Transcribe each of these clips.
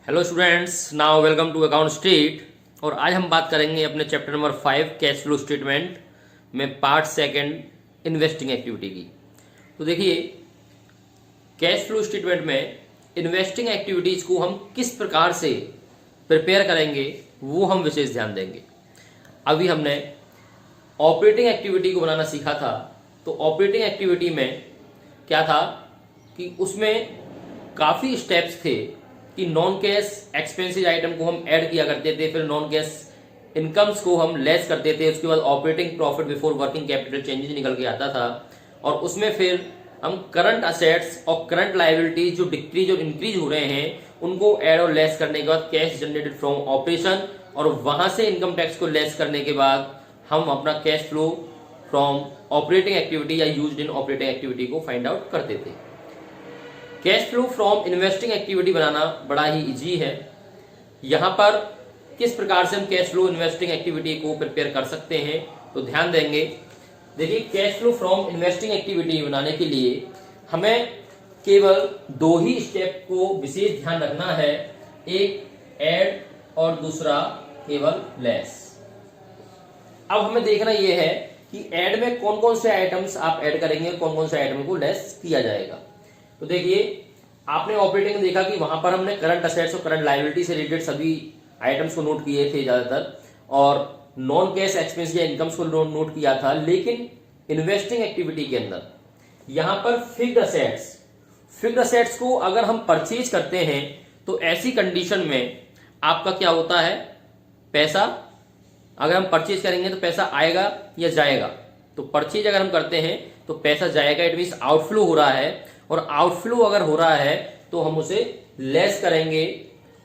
Hello students, now welcome to account street. और आज हम बात करेंगे अपने chapter number 5 cash flow statement में पार्ट सेकंड इन्वेस्टिंग एक्टिविटी की। तो देखिए, कैश फ्लो स्टेटमेंट में इन्वेस्टिंग एक्टिविटीज को हम किस प्रकार से प्रिपेयर करेंगे वो हम विशेष ध्यान देंगे। अभी हमने ऑपरेटिंग एक्टिविटी को बनाना सीखा था। तो ऑपरेटिंग एक्टिविटी में क्या था कि उसमें काफ़ी स्टेप्स थे कि नॉन कैश एक्सपेंसेस आइटम को हम ऐड किया करते थे, फिर नॉन कैश इनकम्स को हम लेस करते थे, उसके बाद operating profit before working capital changes निकल के आता था। और उसमें फिर हम करंट असेट्स और करंट लायबिलिटीज जो डिक्रीज और इंक्रीज हो रहे हैं उनको ऐड और लेस करने के बाद कैश जनरेटेड फ्रॉम ऑपरेशन, और वहां से इनकम टैक्स को लेस करने के बाद हम अपना cash flow from operating activity या यूज्ड इन ऑपरेटिंग एक्टिविटी को फाइंड आउट करते थे। Cash flow from investing activity बनाना बड़ा ही इजी है। यहां पर किस प्रकार से हम कैश फ्लो इन्वेस्टिंग एक्टिविटी को प्रिपेयर कर सकते हैं तो ध्यान देंगे। देखिए, cash flow from investing activity बनाने के लिए हमें केवल दो ही स्टेप को विशेष ध्यान रखना है, एक ऐड और दूसरा केवल लेस। अब हमें देखना यह है कि ऐड में कौन कौन से आइटम्स आप ऐड करेंगे, कौन कौन से आइटम को लेस किया जाएगा। तो देखिए, आपने ऑपरेटिंग में देखा कि वहां पर हमने करंट असेट्स और करंट लायबिलिटी से रिलेटेड सभी आइटम्स को नोट किए थे ज्यादातर, और नॉन कैश एक्सपेंस या इनकम्स को नोट किया था। लेकिन इन्वेस्टिंग एक्टिविटी के अंदर यहां पर फिक्स्ड असेट्स को अगर हम परचेज करते हैं तो ऐसी कंडीशन में आपका क्या होता है, पैसा अगर हम परचेज करेंगे तो पैसा आएगा या जाएगा। तो परचेज अगर हम करते हैं तो पैसा जाएगा, इट मींस आउटफ्लो हो रहा है, और आउटफ्लो अगर हो रहा है तो हम उसे लेस करेंगे।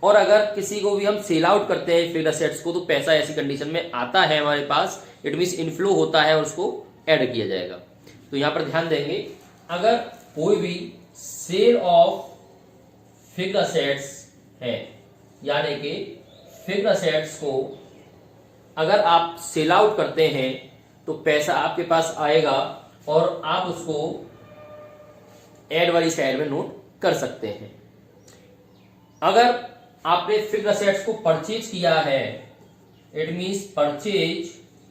और अगर किसी को भी हम सेल आउट करते हैं फिक्स्ड असेट्स को तो पैसा ऐसी कंडीशन में आता है हमारे पास, इट मींस इनफ्लो होता है और उसको ऐड किया जाएगा। तो यहां पर ध्यान देंगे, अगर कोई भी सेल ऑफ फिक्स्ड असेट्स है, यानी कि फिक्स्ड असेट्स को अगर आप सेल आउट करते हैं तो पैसा आपके पास आएगा और आप उसको ऐड वाली साइड में नोट कर सकते हैं। अगर आपने फिक्स्ड असेट्स को परचेज किया है, it means purchase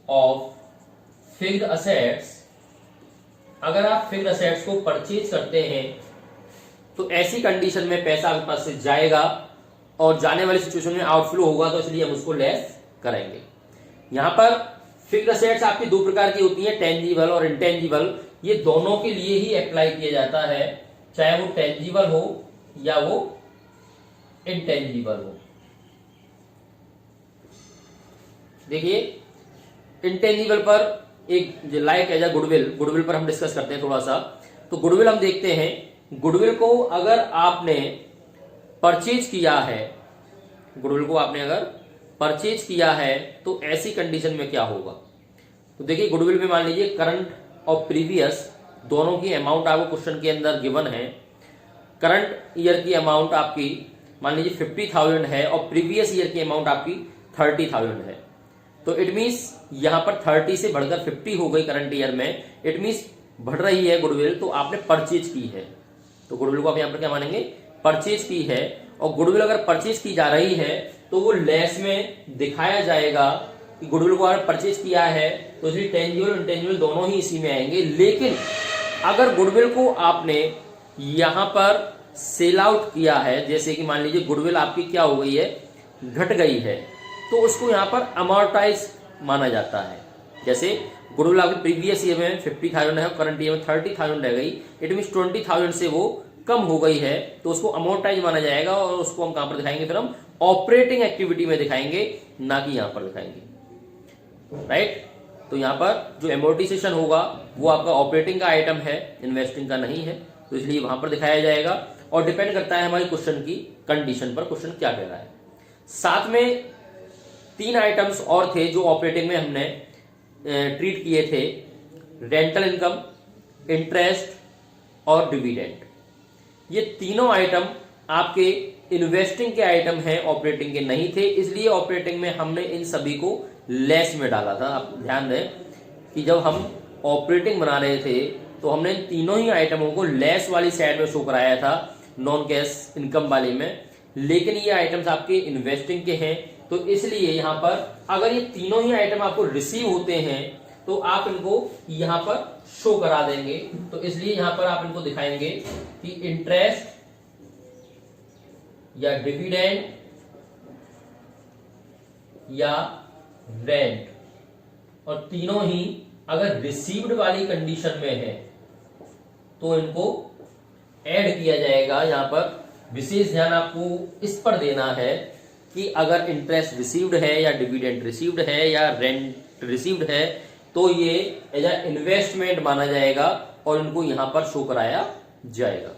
of fixed assets, अगर आप फिक्स्ड असेट्स को परचेज करते हैं तो ऐसी कंडीशन में पैसा आपके पास से जाएगा और जाने वाली सिचुएशन में आउटफ्लो होगा, तो इसलिए हम उसको लेस करेंगे। यहां पर फिक्स्ड असेट्स आपकी दो प्रकार की होती है, टेंजिबल और इंटेंजिबल। ये दोनों के लिए ही अप्लाई किया जाता है, चाहे वो टेंजिबल हो या वो इंटेंजिबल हो। देखिए, इंटेंजिबल पर एक लाइक एज अ गुडविल पर हम डिस्कस करते हैं थोड़ा सा। तो गुडविल हम देखते हैं, गुडविल को अगर आपने परचेज किया है, गुडविल को आपने अगर परचेज किया है तो ऐसी कंडीशन में क्या होगा। तो देखिए, गुडविल में मान लीजिए करंट और प्रीवियस दोनों की अमाउंट आपको क्वेश्चन के अंदर गिवन है। करंट ईयर की अमाउंट आपकी मान लीजिए 50,000 है और प्रीवियस ईयर की अमाउंट आपकी 30,000 है। तो इट मींस यहां पर 30 से बढ़कर 50 हो गई करंट ईयर में, इट मींस बढ़ रही है गुडविल, तो आपने परचेज की है। तो गुडविल को आप यहां पर क्या मानेंगे, परचेज की है। और गुडविल अगर परचेज की जा रही है तो वो लेस में दिखाया जाएगा कि गुडविल को अगर परचेज किया है तो इसलिए टेंजिबल और इंटेंजिबल दोनों ही इसी में आएंगे। लेकिन अगर गुडविल को आपने यहां पर सेल आउट किया है, जैसे कि मान लीजिए गुडविल आपकी क्या हो गई है, घट गई है, तो उसको यहां पर अमोर्टाइज माना जाता है। जैसे गुडविल आपकी प्रीवियस ईयर में 50,000 है, करंट ईयर में 30,000 रह गई, इट मीन 20,000 से वो कम हो गई है, तो उसको अमोर्टाइज माना जाएगा। और उसको हम कहां पर दिखाएंगे, फिर हम ऑपरेटिंग एक्टिविटी में दिखाएंगे, ना कि यहां पर दिखाएंगे, राइट। तो यहां पर जो एमोर्टाइजेशन होगा वो आपका ऑपरेटिंग का आइटम है, इन्वेस्टिंग का नहीं है, तो इसलिए वहां पर दिखाया जाएगा। और डिपेंड करता है हमारी क्वेश्चन की कंडीशन पर, क्वेश्चन क्या कह रहा है। साथ में 3 आइटम्स और थे जो ऑपरेटिंग में हमने ट्रीट किए थे, रेंटल इनकम, इंटरेस्ट और डिविडेंड। ये तीनों आइटम आपके इन्वेस्टिंग के आइटम हैं, ऑपरेटिंग के नहीं थे, इसलिए ऑपरेटिंग में हमने इन सभी को लेस में डाला था। आप ध्यान दें कि जब हम ऑपरेटिंग बना रहे थे तो हमने इन तीनों ही आइटमों को लेस वाली साइड में शो कराया था, नॉन कैश इनकम वाली में। लेकिन ये आइटम्स आपके इन्वेस्टिंग के हैं, तो इसलिए यहां पर अगर ये तीनों ही आइटम आपको रिसीव होते हैं तो आप इनको यहां पर शो करा देंगे। तो इसलिए यहां पर आप इनको दिखाएंगे कि इंटरेस्ट या डिविडेंड या रेंट, और तीनों ही अगर रिसीव्ड वाली कंडीशन में है तो इनको ऐड किया जाएगा। यहां पर विशेष ध्यान आपको इस पर देना है कि अगर इंटरेस्ट रिसीव्ड है या डिविडेंड रिसीव्ड है या रेंट रिसीव्ड है तो ये एज अ इन्वेस्टमेंट माना जाएगा और इनको यहां पर शो कराया जाएगा,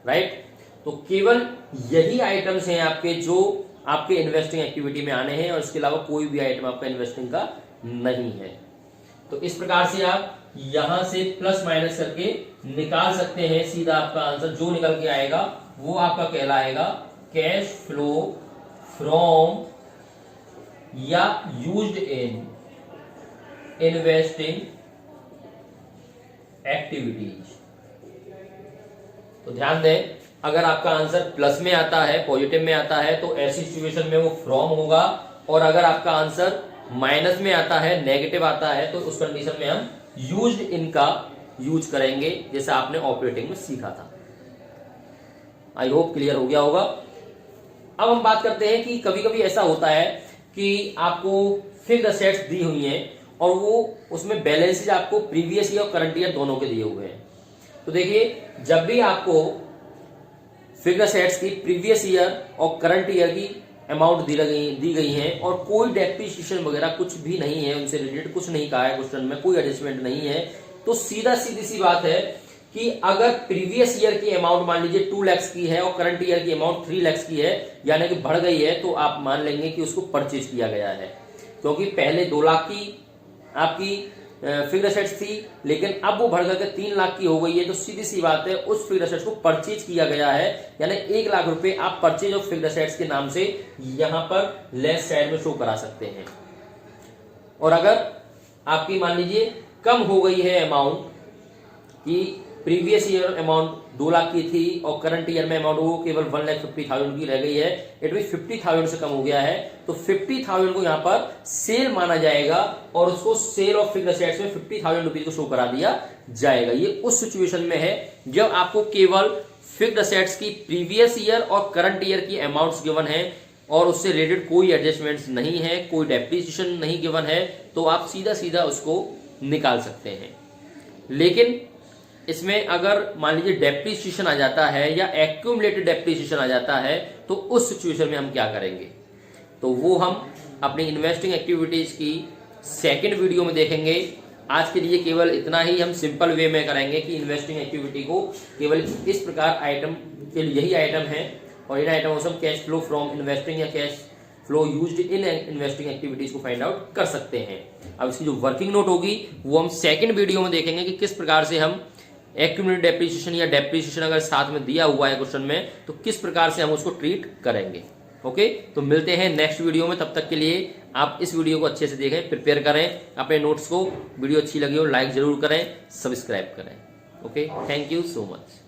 राइट। तो केवल यही आइटम्स हैं आपके जो आपके इन्वेस्टिंग एक्टिविटी में आने हैं और इसके अलावा कोई भी आइटम आपका इन्वेस्टिंग का नहीं है। तो इस प्रकार से आप यहां से प्लस माइनस करके निकाल सकते हैं। सीधा आपका आंसर जो निकल के आएगा वो आपका कहलाएगा कैश फ्लो फ्रॉम या यूज्ड इन इन्वेस्टिंग एक्टिविटीज। तो ध्यान दें, अगर आपका आंसर प्लस में आता है, पॉजिटिव में आता है, तो ऐसी सिचुएशन में वो फ्रॉम होगा, और अगर आपका आंसर माइनस में आता है, नेगेटिव आता है, तो उस कंडीशन में हम यूज्ड इन का यूज करेंगे, जैसे आपने ऑपरेटिंग में सीखा था। आई होप क्लियर हो गया होगा। अब हम बात करते हैं कि कभी कभी ऐसा होता है कि आपको फिक्स्ड असेट्स दी हुई हैं और वो उसमें बैलेंसेज आपको प्रीवियस ईयर और करंट ईयर दोनों के दिए हुए हैं। तो देखिए, जब भी आपको फिक्स्ड असेट्स की प्रीवियस ईयर और करंट ईयर की अमाउंट दी गई है और कोई डेप्रिसिएशन वगैरह कुछ भी नहीं है, उनसे रिलेटेड कुछ नहीं कहा है क्वेश्चन में, कोई एडजस्टमेंट नहीं है, तो सीधी सी बात है कि अगर प्रीवियस ईयर की अमाउंट मान लीजिए 2 लाख की है और करंट ईयर की अमाउंट 3 लाख की है, यानी कि बढ़ गई है, तो आप मान लेंगे कि उसको परचेज किया गया है। क्योंकि पहले 2 लाख की आपकी फिक्स्ड असेट्स थी, लेकिन अब वो बढ़ करके 3 लाख की हो गई है, तो सीधी सी बात है उस फिक्स्ड असेट्स को परचेज किया गया है, यानी 1 लाख रुपए आप परचेज ऑफ फिक्स्ड असेट्स के नाम से यहां पर लेफ्ट साइड में शो करा सकते हैं। और अगर आपकी मान लीजिए कम हो गई है अमाउंट कि प्रीवियस ईयर अमाउंट 2 लाख की थी और करंट ईयर में अमाउंट वो केवल 1,50,000 की रह गई है, इट मीन 50,000 से कम हो गया है, तो 50,000 को यहां पर सेल माना जाएगा और उसको सेल ऑफ फिक्स्ड असेट्स में 50,000 रुपीज को शो करा दिया जाएगा। ये उस सिचुएशन में है जब आपको केवल फिक्स्ड असेट्स की प्रीवियस ईयर और करंट ईयर की अमाउंट्स गिवन है और उससे रिलेटेड कोई एडजस्टमेंट्स नहीं है, कोई डेप्रिसिएशन नहीं गिवन है, तो आप सीधा उसको निकाल सकते हैं। लेकिन इसमें अगर मान लीजिए डेप्रिसिएशन आ जाता है या एक्यूमुलेटेड डेप्रिसिएशन आ जाता है, तो उस सिचुएशन में हम क्या करेंगे, तो वो हम अपनी इन्वेस्टिंग एक्टिविटीज की सेकंड वीडियो में देखेंगे। आज के लिए केवल इतना ही हम सिंपल वे में करेंगे कि इन्वेस्टिंग एक्टिविटी को केवल इस प्रकार आइटम के यही आइटम है और इन आइटमों से हम कैश फ्लो फ्रॉम इन्वेस्टिंग या cash flow used in investing activities को फाइंड आउट कर सकते हैं। अब इसकी जो वर्किंग नोट होगी वो हम सेकंड वीडियो में देखेंगे कि किस प्रकार से हम एक्यूमुलेटेड डेप्रिसिएशन या डेप्रिसिएशन अगर साथ में दिया हुआ है क्वेश्चन में तो किस प्रकार से हम उसको ट्रीट करेंगे। ओके, तो मिलते हैं नेक्स्ट वीडियो में। तब तक के लिए आप इस वीडियो को अच्छे से देखें, प्रिपेयर करें अपने नोट्स को। वीडियो अच्छी लगी हो लाइक जरूर करें, सब्सक्राइब करें। Okay, thank you so much.